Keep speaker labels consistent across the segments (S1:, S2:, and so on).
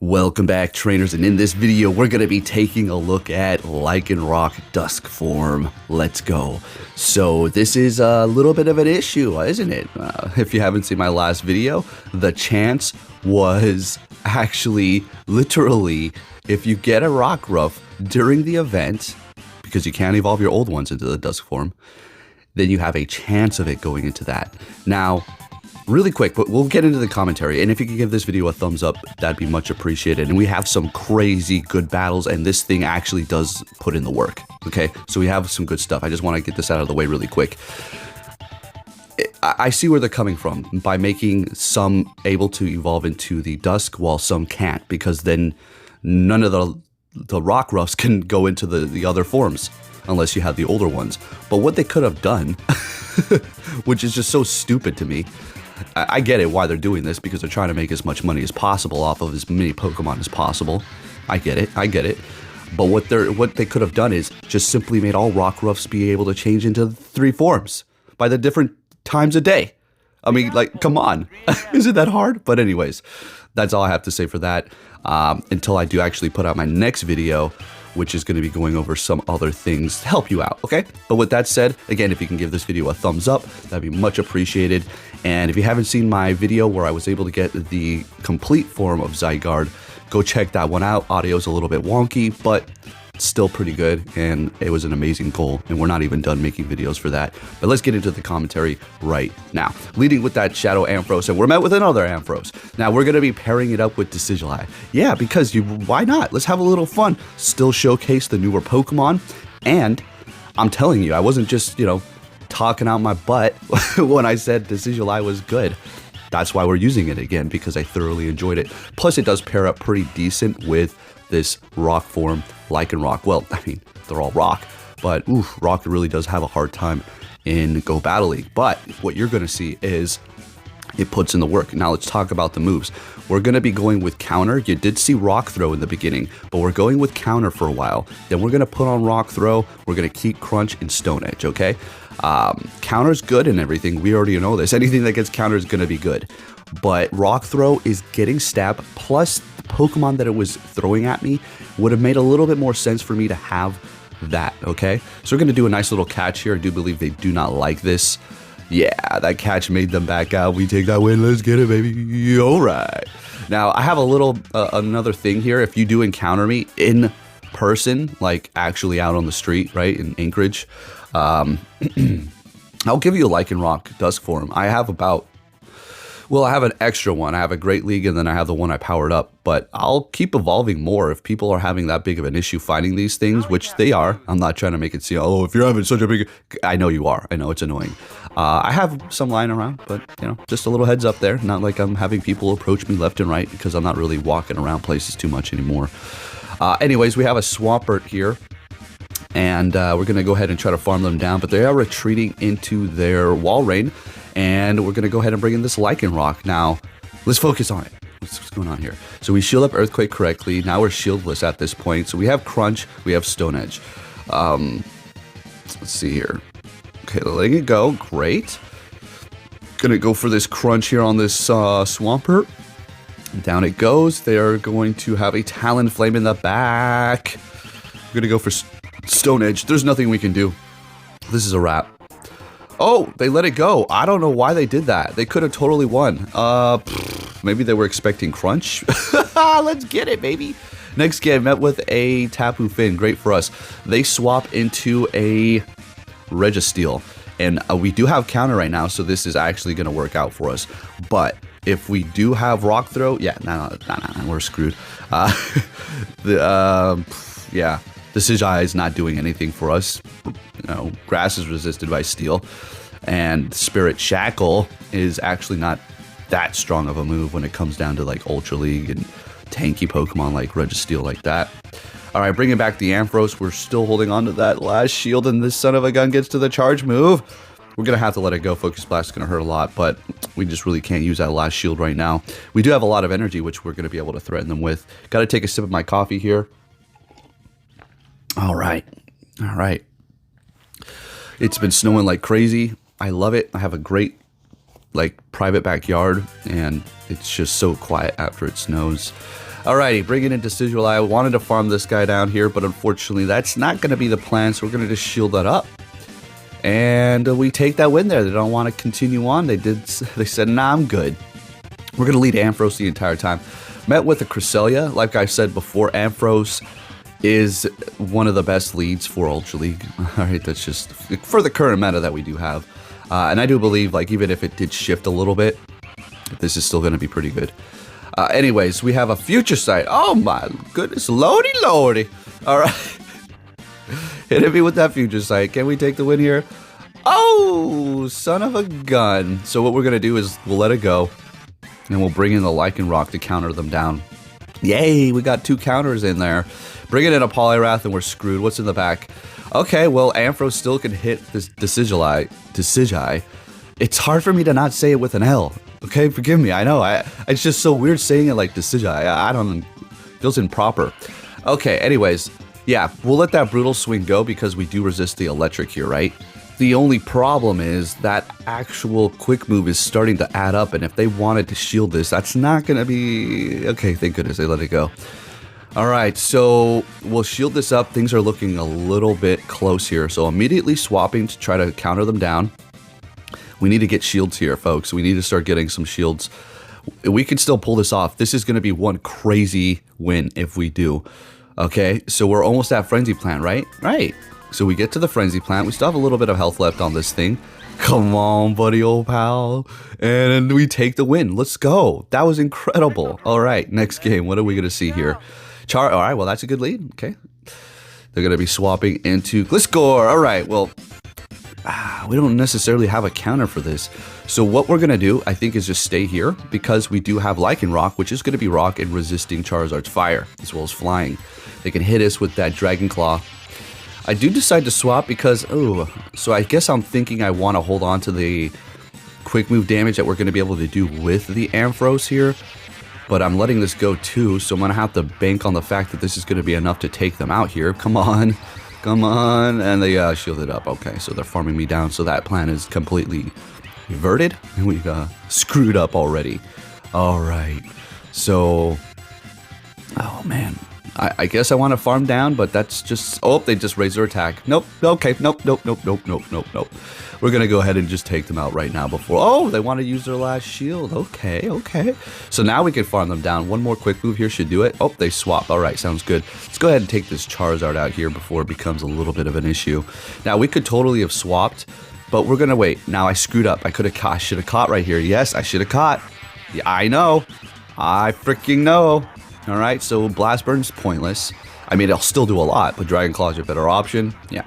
S1: Welcome back, trainers, and in this video we're going to be taking a look at LYCANROC DUSK form. Let's go. So this is a little bit of an issue, isn't it? If you haven't seen my last video, the chance was actually literally if you get a Rockruff during the event, because you can't evolve your old ones into the Dusk form, then you have a chance of it going into that. Now, really quick, but we'll get into the commentary, and if you could give this video a thumbs up, that'd be much appreciated. And we have some crazy good battles, and this thing actually does put in the work, okay? So we have some good stuff. I just want to get this out of the way really quick. I see where they're coming from by making some able to evolve into the Dusk while some can't, because then none of the Rockruffs can go into the other forms unless you have the older ones. But what they could have done, which is just so stupid to me, I get it why they're doing this, because they're trying to make as much money as possible off of as many Pokemon as possible. I get it. But what they could have done is just simply made all Rockruffs be able to change into 3 forms by the different times a day. I mean, like, come on. Isn't that hard? But anyways, that's all I have to say for that. Until I do actually put out my next video, which is going to be going over some other things to help you out, okay? But with that said, again, if you can give this video a thumbs up, that'd be much appreciated. And if you haven't seen my video where I was able to get the complete form of Zygarde, go check that one out. Audio's a little bit wonky, but still pretty good, and it was an amazing goal, and we're not even done making videos for that. But let's get into the commentary right now. Leading with that Shadow Ampharos, and we're met with another Ampharos. Now we're going to be pairing it up with Decidueye. Yeah, because why not? Let's have a little fun. Still showcase the newer Pokemon, and I'm telling you, I wasn't just, talking out my butt when I said Decidueye was good. That's why we're using it again, because I thoroughly enjoyed it. Plus, it does pair up pretty decent with this rock form, LYCANROC. Well, I mean, they're all rock, but rock really does have a hard time in Go Battle League. But what you're going to see is it puts in the work. Now let's talk about the moves. We're going to be going with counter. You did see rock throw in the beginning, but we're going with counter for a while. Then we're going to put on rock throw. We're going to keep crunch and stone edge, okay? Counter's good and everything. We already know this. Anything that gets counter is going to be good. But rock throw is getting stab, plus the Pokemon that it was throwing at me would have made a little bit more sense for me to have that, okay? So we're going to do a nice little catch here. I do believe they do not like this. Yeah, that catch made them back out. We take that win. Let's get it, baby. All right. Now, I have a little, another thing here. If you do encounter me in person, like actually out on the street, right, in Anchorage, I'll give you a LYCANROC Dusk form. I have I have an extra one. I have a Great League, and then I have the one I powered up. But I'll keep evolving more if people are having that big of an issue finding these things, which they are. I'm not trying to make it seem, oh, if you're having such a big... I know you are. I know it's annoying. I have some lying around, but, just a little heads up there. Not like I'm having people approach me left and right, because I'm not really walking around places too much anymore. Anyways, we have a Swampert here. And we're going to go ahead and try to farm them down, but they are retreating into their Walrein, and we're going to go ahead and bring in this LYCANROC. Now, let's focus on it. What's going on here? So we shield up Earthquake correctly. Now we're shieldless at this point. So we have Crunch, we have Stone Edge. Let's see here. Okay, letting it go. Great. Gonna go for this Crunch here on this Swampert. Down it goes. They are going to have a Talonflame in the back. We're gonna go for Stone Edge. There's nothing we can do. This is a wrap. Oh, they let it go. I don't know why they did that. They could have totally won. Maybe they were expecting Crunch. Let's get it, baby. Next game, met with a Tapu Fini. Great for us. They swap into a Registeel. And we do have counter right now, so this is actually going to work out for us. But if we do have Rock Throw, yeah, no, we're screwed. Yeah. Decidueye is not doing anything for us. Grass is resisted by Steel, and Spirit Shackle is actually not that strong of a move when it comes down to like Ultra League and tanky Pokemon like Registeel like that. All right, bringing back the Ampharos. We're still holding on to that last shield, and this son of a gun gets to the charge move. We're going to have to let it go. Focus Blast is going to hurt a lot, but we just really can't use that last shield right now. We do have a lot of energy, which we're going to be able to threaten them with. Got to take a sip of my coffee here. All right. It's been snowing like crazy. I love it. I have a great private backyard, and it's just so quiet after it snows. Alrighty, bringing in Decidueye. I wanted to farm this guy down here, but unfortunately that's not going to be the plan, so we're going to just shield that up. And we take that win there. They don't want to continue on. They said, nah, I'm good. We're going to lead Ampharos the entire time. Met with a Cresselia. Like I said before, Ampharos is one of the best leads for Ultra League. Alright, that's just for the current meta that we do have. And I do believe, like, even if it did shift a little bit, this is still going to be pretty good. Anyways, we have a future sight. Oh my goodness, lordy. Alright. Hit me with that future sight. Can we take the win here? Oh, son of a gun. So what we're going to do is we'll let it go. And we'll bring in the LYCANROC to counter them down. Yay, we got 2 counters in there. Bring it in a Poliwrath and we're screwed. What's in the back? Okay, well, Ampharos still can hit this Decidueye. It's hard for me to not say it with an L. Okay, forgive me. I know. It's just so weird saying it like Decidueye. I don't... feels improper. Okay, anyways. Yeah, we'll let that Brutal Swing go because we do resist the electric here, right? The only problem is that actual quick move is starting to add up, and if they wanted to shield this, that's not going to be... Okay, thank goodness they let it go. Alright, so we'll shield this up. Things are looking a little bit close here, so immediately swapping to try to counter them down. We need to get shields here, folks. We need to start getting some shields. We can still pull this off. This is going to be one crazy win if we do. Okay, so we're almost at Frenzy Plant, right? Right. So we get to the Frenzy Plant. We still have a little bit of health left on this thing. Come on, buddy, old pal. And we take the win. Let's go. That was incredible. All right, next game. What are we going to see here? All right, well, that's a good lead. Okay. They're going to be swapping into Gliscor. All right, well, we don't necessarily have a counter for this. So what we're going to do, I think, is just stay here because we do have Lycanroc, which is going to be rock and resisting Charizard's fire, as well as flying. They can hit us with that Dragon Claw. I do decide to swap because, so I guess I'm thinking I want to hold on to the quick move damage that we're going to be able to do with the Ampharos here. But I'm letting this go too, so I'm going to have to bank on the fact that this is going to be enough to take them out here. Come on. Come on. And they shielded up. Okay, so they're farming me down, so that plan is completely reverted. And we screwed up already. All right. So, oh man. I guess I want to farm down, but that's just... Oh, they just raised their attack. Nope. Okay. Nope. We're going to go ahead and just take them out right now before... Oh, they want to use their last shield. Okay. So now we can farm them down. One more quick move here should do it. Oh, they swap. All right, sounds good. Let's go ahead and take this Charizard out here before it becomes a little bit of an issue. Now, we could totally have swapped, but we're going to wait. Now, I screwed up. I should have caught right here. Yes, I should have caught. Yeah, I know. I freaking know. All right, so Blast Burn's pointless. I mean, it'll still do a lot, but Dragon Claw is a better option. Yeah.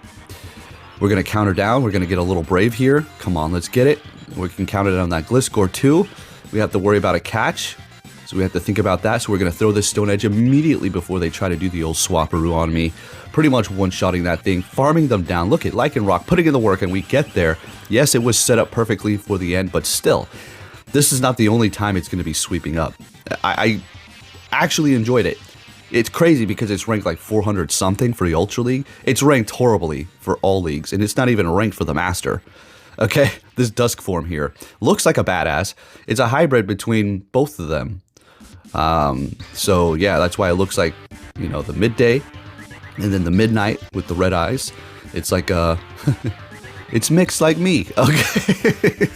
S1: We're going to counter down. We're going to get a little brave here. Come on, let's get it. We can counter down that Gliscor too. We have to worry about a catch, so we have to think about that. So we're going to throw this Stone Edge immediately before they try to do the old Swapperoo on me. Pretty much one-shotting that thing, farming them down. Look at Lycanroc putting in the work, and we get there. Yes, it was set up perfectly for the end, but still, this is not the only time it's going to be sweeping up. I actually enjoyed it. It's crazy because it's ranked like 400 something for the Ultra League. It's ranked horribly for all leagues, and it's not even ranked for the Master. Okay, this Dusk form here looks like a badass. It's a hybrid between both of them. So yeah, that's why it looks like, you know, the midday and then the midnight with the red eyes. It's like it's mixed like me. Okay.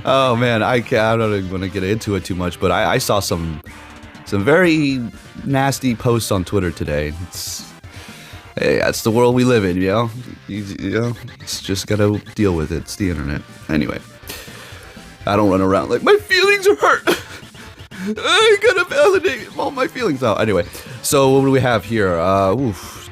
S1: Oh man, I don't even want to get into it too much, but I saw some very nasty posts on Twitter today. Hey, that's the world we live in, you know? You know, it's just gotta deal with it. It's the internet. Anyway, I don't run around like, my feelings are hurt. I gotta validate all my feelings out. Anyway, so what do we have here?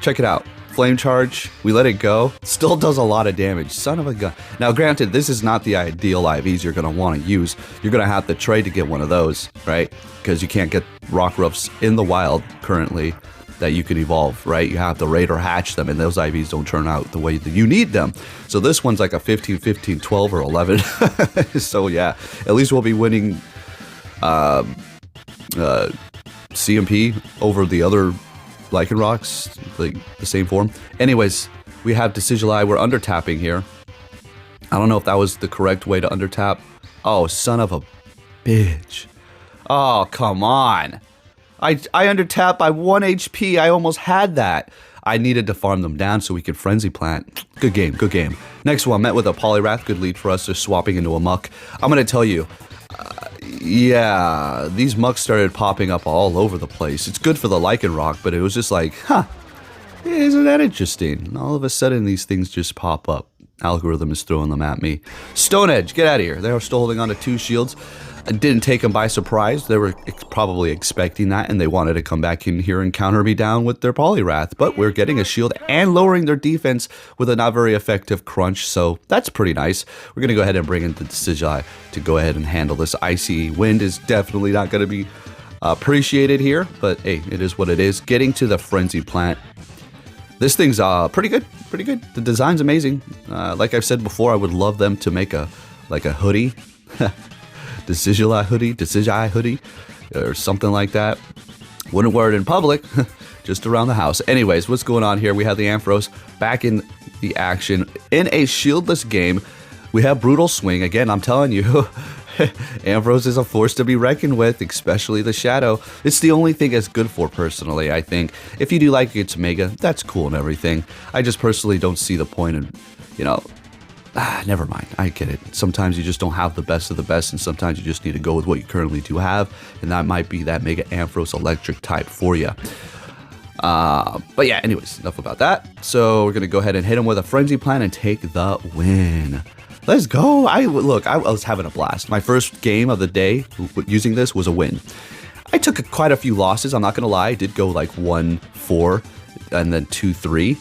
S1: Check it out. Flame Charge, we let it go. Still does a lot of damage. Son of a gun. Now, granted, this is not the ideal IVs you're going to want to use. You're going to have to trade to get one of those, right? Because you can't get Rockruffs in the wild currently that you can evolve, right? You have to raid or hatch them, and those IVs don't turn out the way that you need them. So this one's like a 15, 15, 12, or 11. So yeah, at least we'll be winning CMP over the other Lycanrocs, like the same form. Anyways, we have Decidueye. We're under tapping here. I don't know if that was the correct way to under tap. Oh, son of a bitch. Oh, come on. I undertapped by 1 HP. I almost had that. I needed to farm them down so we could Frenzy Plant. Good game, good game. Next one, met with a Poliwrath. Good lead for us. They're swapping into a Muck. I'm going to tell you, yeah, these Mucks started popping up all over the place. It's good for the Lycanroc, but it was just like, huh, isn't that interesting? And all of a sudden, these things just pop up. Algorithm is throwing them at me. Stone Edge, get out of here. They were still holding on to 2 shields. I didn't take them by surprise. They were probably expecting that, and they wanted to come back in here and counter me down with their Poliwrath. But we're getting a shield and lowering their defense with a not very effective crunch, so that's pretty nice. We're going to go ahead and bring in the Decidueye to go ahead and handle this. Icy Wind is definitely not going to be appreciated here, but hey, it is what it is. Getting to the Frenzy Plant. This thing's pretty good, pretty good. The design's amazing. Like I've said before, I would love them to make a hoodie. Decidueye hoodie, or something like that. Wouldn't wear it in public, just around the house. Anyways, what's going on here? We have the Ampharos back in the action in a shieldless game. We have Brutal Swing. Again, I'm telling you, Ampharos is a force to be reckoned with, especially the Shadow. It's the only thing it's good for, personally, I think. If you do like its Mega, that's cool and everything. I just personally don't see the point in, you know, never mind. I get it. Sometimes you just don't have the best of the best, and sometimes you just need to go with what you currently do have, and that might be that Mega Ampharos electric type for you. But yeah, anyways, enough about that. So we're going to go ahead and hit him with a Frenzy Plant and take the win. Let's go. I was having a blast. My first game of the day using this was a win. I took quite a few losses. I'm not going to lie. I did go like 1-4 and then 2-3.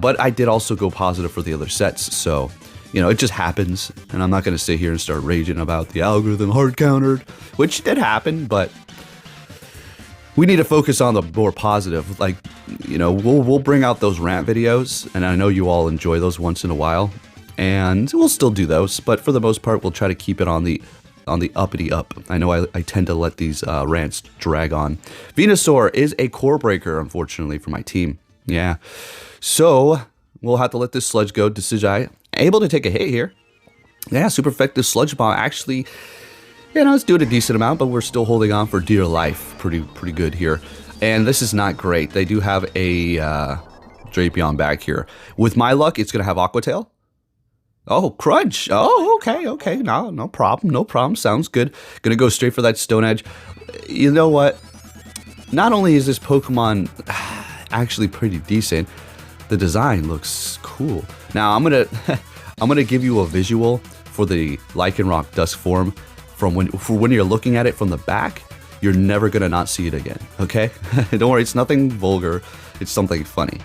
S1: But I did also go positive for the other sets. So, you know, it just happens. And I'm not going to sit here and start raging about the algorithm hard countered, which did happen. But we need to focus on the more positive. Like, you know, we'll bring out those rant videos. And I know you all enjoy those once in a while. And we'll still do those. But for the most part, we'll try to keep it on the uppity up. I know I tend to let these rants drag on. Venusaur is a core breaker, unfortunately, for my team. Yeah. So we'll have to let this Sludge go. Decidueye able to take a hit here. Yeah, super effective Sludge Bomb. Actually, you know, it's doing a decent amount, but we're still holding on for dear life. Pretty good here. And this is not great. They do have a Drapion back here. With my luck, it's going to have Aqua Tail. Oh, Crunch. Oh, okay. No problem. Sounds good. Gonna go straight for that Stone Edge. You know what? Not only is this Pokemon actually pretty decent, the design looks cool. Now I'm gonna give you a visual for the Lycanroc Dusk form from when you're looking at it from the back. You're never gonna not see it again. Okay? Don't worry, it's nothing vulgar. It's something funny.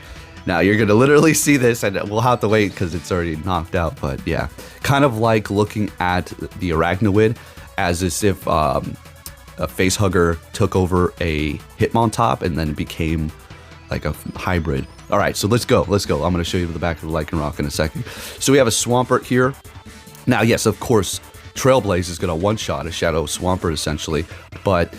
S1: Now, you're going to literally see this, and we'll have to wait because it's already knocked out, but yeah. Kind of like looking at the Arachnoid as if a Facehugger took over a Hitmontop and then became like a hybrid. All right, so let's go. I'm going to show you the back of the Lycanroc in a second. So we have a Swampert here. Now, yes, of course, Trailblaze is going to one-shot a Shadow Swampert, essentially, but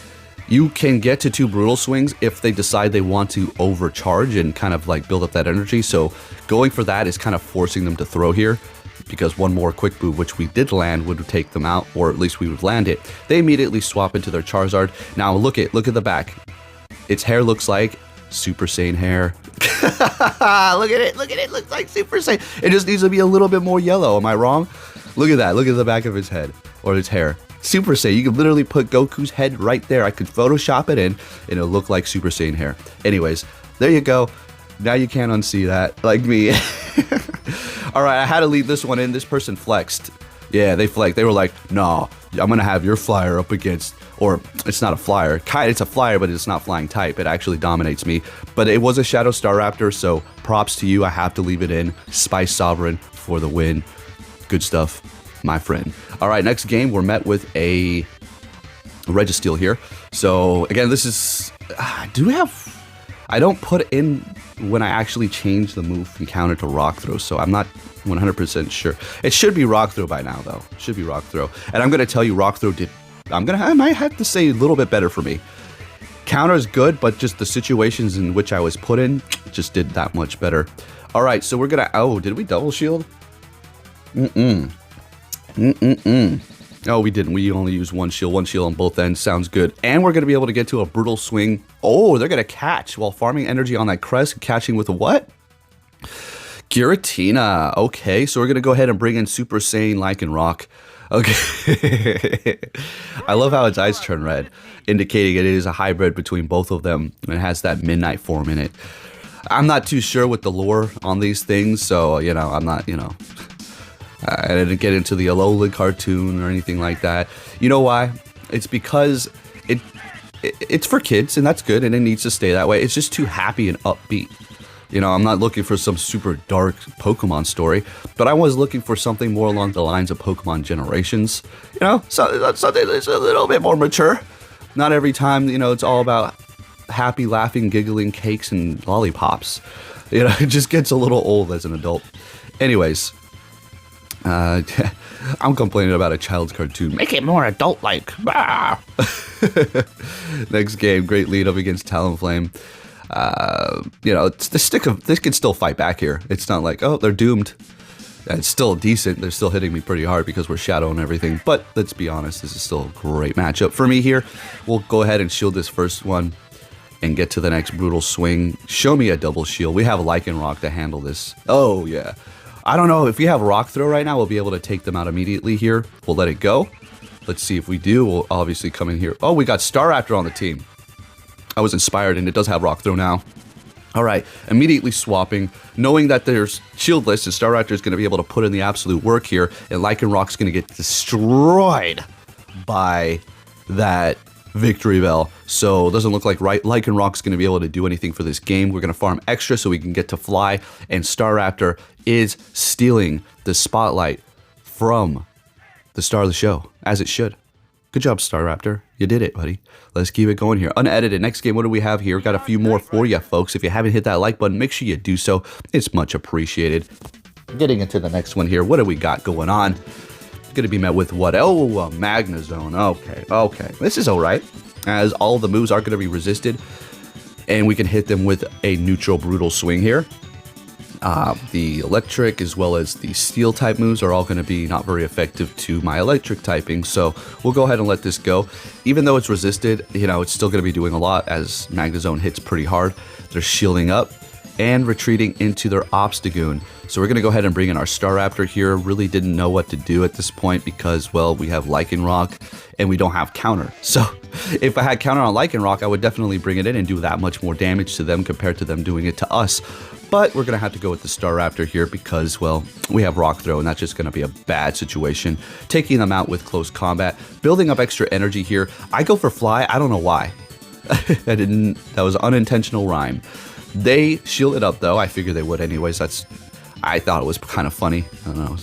S1: you can get to 2 Brutal Swings if they decide they want to overcharge and kind of like build up that energy. So going for that is kind of forcing them to throw here, because one more Quick Move, which we did land, would take them out, or at least we would land it. They immediately swap into their Charizard. Now look at the back. Its hair looks like Super Saiyan hair. Look at it. Looks like Super Saiyan. It just needs to be a little bit more yellow. Am I wrong? Look at that. Look at the back of its head or its hair. Super Saiyan. You could literally put Goku's head right there. I could Photoshop it in, and it'll look like Super Saiyan hair. Anyways, there you go. Now you can't unsee that, like me. All right, I had to leave this one in. This person flexed. Yeah, they flexed. They were like, no, I'm going to have your flyer up against, or it's not a flyer. It's a flyer, but it's not flying type. It actually dominates me. But it was a Shadow Staraptor, so props to you. I have to leave it in. Spice Sovereign for the win. Good stuff, my friend. All right, next game, we're met with a Registeel here. So, again, this is... I don't put in when I actually change the move from counter to Rock Throw, so I'm not 100% sure. It should be Rock Throw by now, though. It should be Rock Throw. And I'm going to tell you, Rock Throw did... I might have to say a little bit better for me. Counter is good, but just the situations in which I was put in just did that much better. All right, so we're going to... Oh, did we double shield? Oh, we didn't. We only used one shield on both ends. Sounds good. And we're going to be able to get to a brutal swing. Oh, they're going to catch while farming energy on that crest. Catching with a what? Giratina. Okay, so we're going to go ahead and bring in Super Saiyan LYCANROC. Okay. I love how its eyes turn red, indicating it is a hybrid between both of them. And it has that midnight form in it. I'm not too sure with the lore on these things, so, you know, I'm not, you know... I didn't get into the Alolan cartoon or anything like that. You know why? It's because it's for kids, and that's good, and it needs to stay that way. It's just too happy and upbeat. You know, I'm not looking for some super dark Pokemon story, but I was looking for something more along the lines of Pokemon Generations. You know, something that's a little bit more mature. Not every time, you know, it's all about happy, laughing, giggling cakes and lollipops. You know, it just gets a little old as an adult. Anyways... I'm complaining about a child's cartoon. Make it more adult-like. Next game, great lead up against Talonflame. You know, it's this can still fight back here. It's not like, oh, they're doomed. It's still decent. They're still hitting me pretty hard because we're Shadow and everything. But let's be honest, this is still a great matchup for me here. We'll go ahead and shield this first one and get to the next brutal swing. Show me a double shield. We have LYCANROC to handle this. Oh, yeah. I don't know, if we have Rock Throw right now, we'll be able to take them out immediately here. We'll let it go. Let's see if we do. We'll obviously come in here. Oh, we got Staraptor on the team. I was inspired, and it does have Rock Throw now. All right, immediately swapping, knowing that there's shieldless, and Staraptor is going to be able to put in the absolute work here, and LYCANROC's going to get destroyed by that Victory Bell. So it doesn't look like LYCANROC's going to be able to do anything for this game. We're going to farm extra so we can get to fly, and Staraptor is stealing the spotlight from the star of the show, as it should. Good job, Staraptor. You did it, buddy. Let's keep it going here. Unedited. Next game, what do we have here? Got a few more for you, folks. If you haven't hit that like button, make sure you do so. It's much appreciated. Getting into the next one here. What do we got going on? Going to be met with what? Oh, a Magnezone. Okay. This is all right, as all the moves are going to be resisted, and we can hit them with a neutral brutal swing here. The electric as well as the steel type moves are all going to be not very effective to my electric typing, so we'll go ahead and let this go. Even though it's resisted, you know, it's still going to be doing a lot as Magnezone hits pretty hard. They're shielding up and retreating into their Obstagoon. So we're going to go ahead and bring in our Staraptor here. Really didn't know what to do at this point because, well, we have LYCANROC and we don't have counter. So if I had counter on LYCANROC, I would definitely bring it in and do that much more damage to them compared to them doing it to us. But we're going to have to go with the Staraptor here because, well, we have Rock Throw, and that's just going to be a bad situation. Taking them out with close combat, building up extra energy here. I go for Fly. I don't know why. That was unintentional rhyme. They shield it up, though. I figured they would anyways. I thought it was kind of funny. I don't know.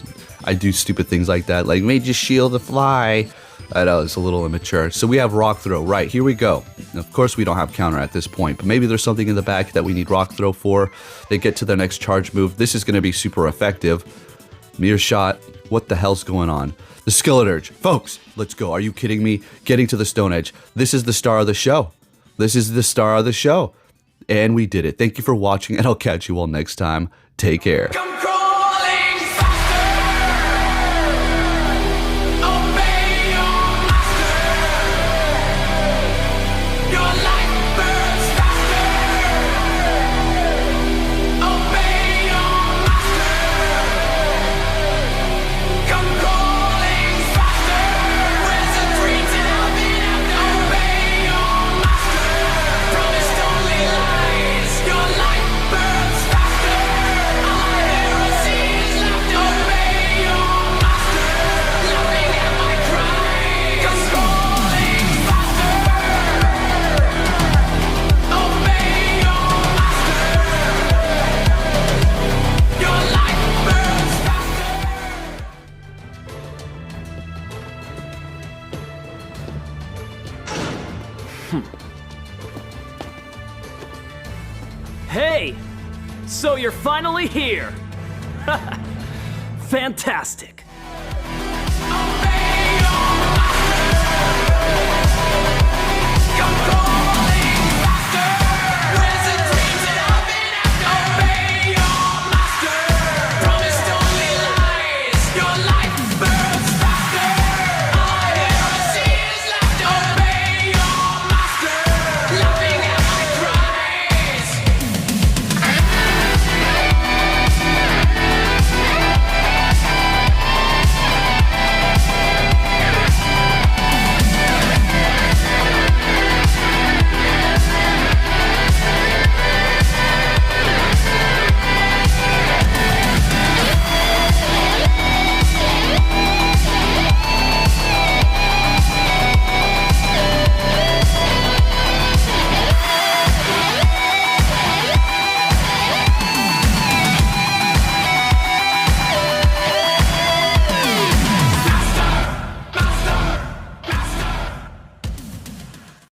S1: I do stupid things like that, like made you shield the Fly. I know, it's a little immature. So we have Rock Throw. Right, here we go. Of course, we don't have counter at this point, but maybe there's something in the back that we need Rock Throw for. They get to their next charge move. This is going to be super effective. Mere shot. What the hell's going on? The Skeleturge. Folks, let's go. Are you kidding me? Getting to the Stone Edge. This is the star of the show. This is the star of the show. And we did it. Thank you for watching, and I'll catch you all next time. Take care.
S2: Hey! So you're finally here! Fantastic!